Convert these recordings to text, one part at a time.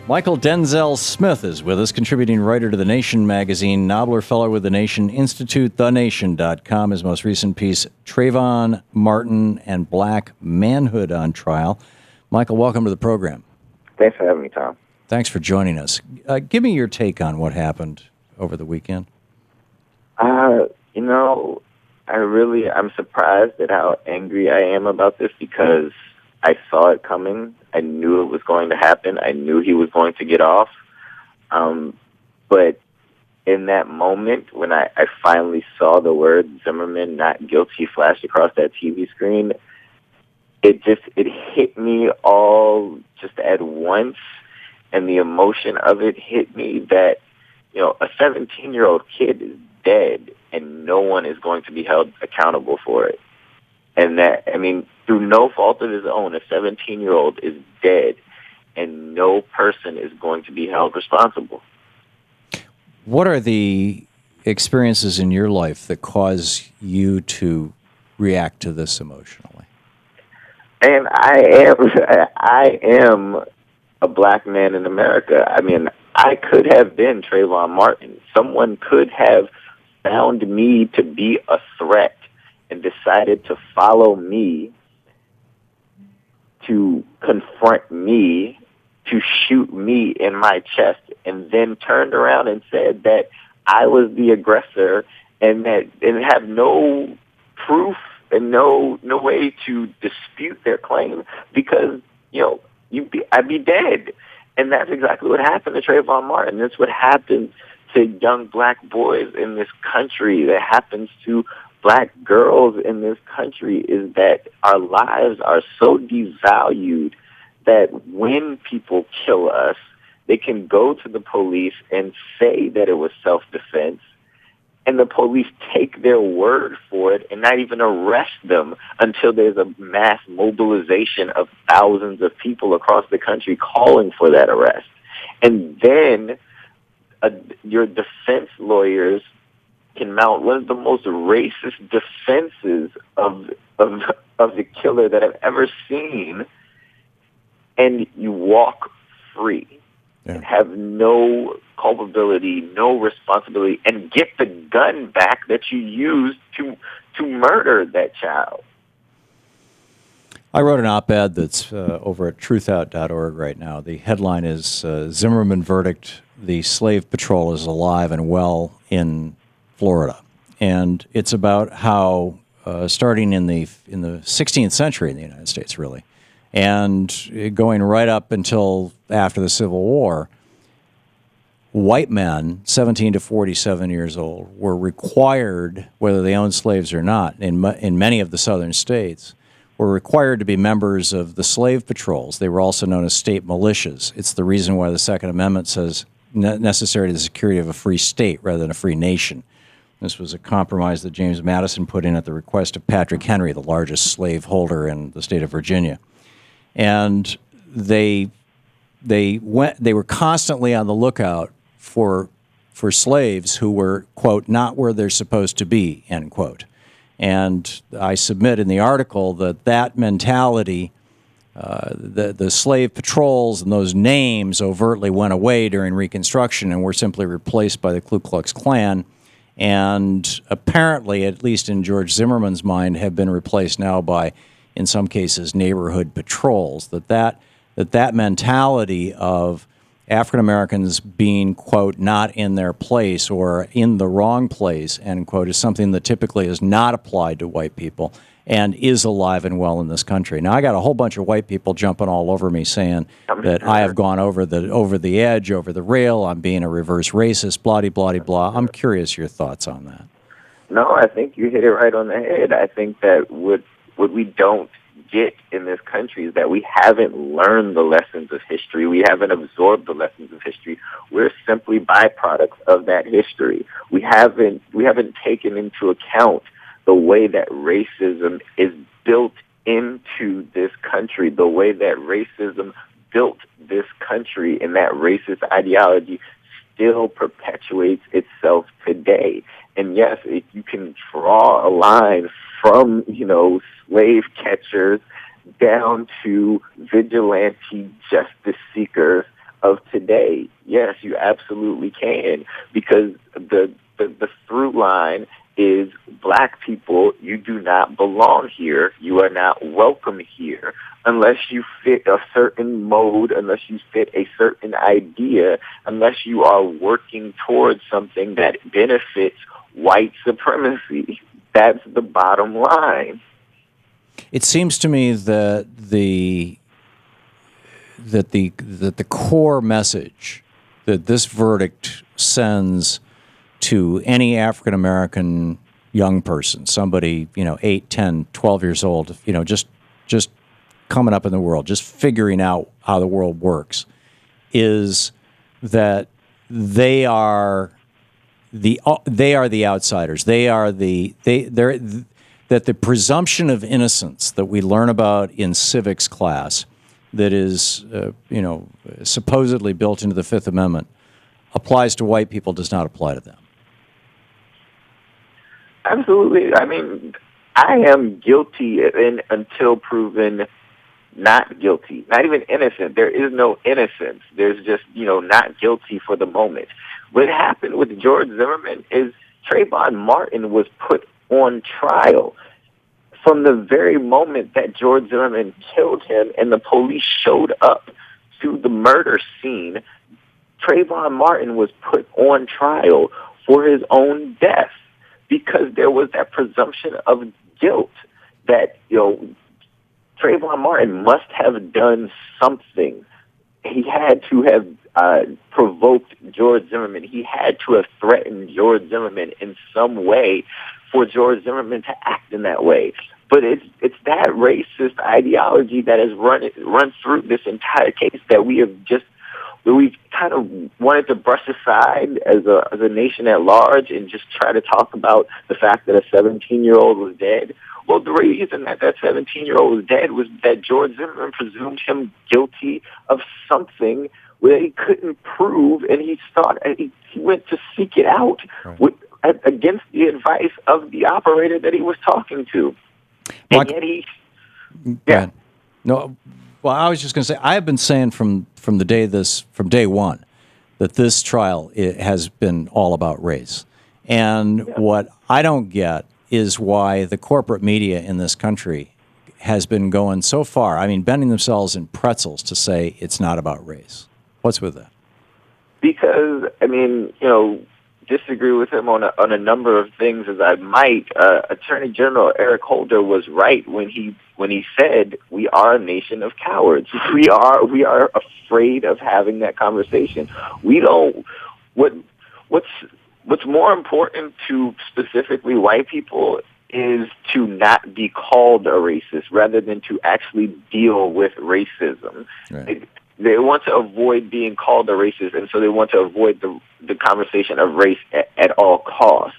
Michael Denzel Smith is with us, contributing writer to The Nation magazine, Nobler Fellow with the Nation Institute, thenation.com. His most recent piece, Trayvon Martin and Black Manhood on Trial. Michael, welcome to the program. Thanks for having me, Tom. Thanks for joining us. Give me your take on what happened over the weekend. I'm surprised at how angry I am about this because I saw it coming. I knew it was going to happen. I knew he was going to get off. But in that moment, when I finally saw the word Zimmerman not guilty flash across that TV screen, it hit me all just at once. And the emotion of it hit me that, a 17-year-old kid is dead and no one is going to be held accountable for it. And that, through no fault of his own, a 17-year-old is dead and no person is going to be held responsible. What are the experiences in your life that cause you to react to this emotionally? And I am a black man in America. I could have been Trayvon Martin. Someone could have found me to be a threat and decided to follow me, to confront me, to shoot me in my chest, and then turned around and said that I was the aggressor and have no proof and no way to dispute their claim because, I'd be dead. And that's exactly what happened to Trayvon Martin. That's what happens to young black boys in this country. That happens to black girls in this country, is that our lives are so devalued that when people kill us, they can go to the police and say that it was self-defense, and the police take their word for it and not even arrest them until there's a mass mobilization of thousands of people across the country calling for that arrest. And then your defense lawyers can mount one of the most racist defenses of the killer that I've ever seen, and you walk free. Yeah. And have no culpability, no responsibility, and get the gun back that you used to murder that child. I wrote an op-ed that's over at truthout.org right now. The headline is Zimmerman Verdict, the Slave Patrol is alive and well in Florida. And it's about how, starting in the 16th century in the United States, really, and going right up until after the Civil War, white men, 17 to 47 years old, were required, whether they owned slaves or not, in many of the southern states, were required to be members of the slave patrols. They were also known as state militias. It's the reason why the Second Amendment says necessary to the security of a free state rather than a free nation. This was a compromise that James Madison put in at the request of Patrick Henry, the largest slaveholder in the state of Virginia. And they were constantly on the lookout for slaves who were, quote, not where they're supposed to be, end quote. And I submit in the article that mentality, the slave patrols and those names overtly went away during Reconstruction and were simply replaced by the Ku Klux Klan. And apparently, at least in George Zimmerman's mind, have been replaced now by, in some cases, neighborhood patrols. That mentality of African Americans being, quote, not in their place or in the wrong place, end quote, is something that typically is not applied to white people and is alive and well in this country. Now, I got a whole bunch of white people jumping all over me saying that I have gone over the edge, over the rail, I'm being a reverse racist, blah, blah, blah. I'm curious your thoughts on that. No, I think you hit it right on the head. I think that what we don't get in this country is that we haven't learned the lessons of history. We haven't absorbed the lessons of history. We're simply byproducts of that history. We haven't taken into account the way that racism is built into this country, the way that racism built this country, and that racist ideology still perpetuates itself today. And yes, if you can draw a line from, slave catchers down to vigilante justice seekers of today, day, yes, you absolutely can, because the through line is black people, you do not belong here. You are not welcome here unless you fit a certain mode, unless you fit a certain idea, unless you are working towards something that benefits white supremacy. That's the bottom line. It seems to me that the core message that this verdict sends to any African American young person, somebody, 8, 10, 12 years old, just coming up in the world, just figuring out how the world works, is that they are the outsiders. That the presumption of innocence that we learn about in civics class, that is supposedly built into the Fifth Amendment, applies to white people, does not apply to them. Absolutely. I mean, I am guilty until proven not guilty, not even innocent. There is no innocence. There's just, not guilty for the moment. What happened with George Zimmerman is Trayvon Martin was put on trial from the very moment that George Zimmerman killed him and the police showed up to the murder scene. Trayvon Martin was put on trial for his own death because there was that presumption of guilt that, Trayvon Martin must have done something. He had to have provoked George Zimmerman. He had to have threatened George Zimmerman in some way for George Zimmerman to act in that way. But it's that racist ideology that has run through this entire case that we've kind of wanted to brush aside as a nation at large and just try to talk about the fact that a 17-year-old was dead. Well, the reason that 17-year-old was dead was that George Zimmerman presumed him guilty of something that he couldn't prove, and he went to seek it out against the advice of the operator that he was talking to. And yet yeah. No, well, I was just going to say, I have been saying from day one that this trial has been all about race. And what I don't get is why the corporate media in this country has been going so far, bending themselves in pretzels to say it's not about race. What's with that? Because, disagree with him on a number of things as I might. Attorney General Eric Holder was right when he said we are a nation of cowards. We are afraid of having that conversation. We don't. What's more important to specifically white people is to not be called a racist rather than to actually deal with racism. Right. They want to avoid being called a racist, and so they want to avoid the conversation of race at all costs.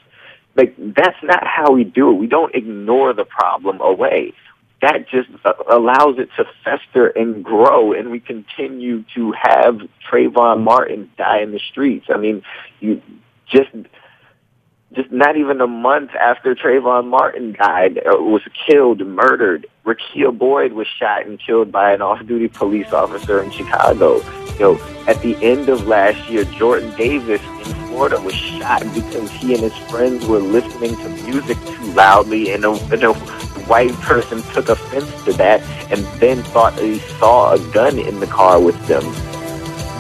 That's not how we do it. We don't ignore the problem away. That just allows it to fester and grow, and we continue to have Trayvon Martin die in the streets. Just not even a month after Trayvon Martin died, was killed, murdered, Rakia Boyd was shot and killed by an off-duty police officer in Chicago. At the end of last year, Jordan Davis in Florida was shot because he and his friends were listening to music too loudly, and a white person took offense to that and then thought that he saw a gun in the car with them.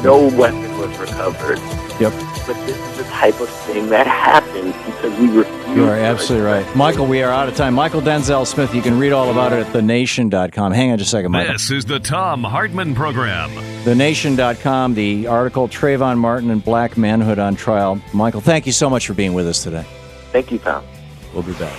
No weapon was recovered. Yep. But this is the type of thing that happens because we refuse. You are absolutely right. Michael, we are out of time. Michael Denzel Smith, you can read all about it at thenation.com. Hang on just a second, Michael. This is the Thom Hartmann Program. Thenation.com, the article, Trayvon Martin and Black Manhood on Trial. Michael, thank you so much for being with us today. Thank you, Tom. We'll be back.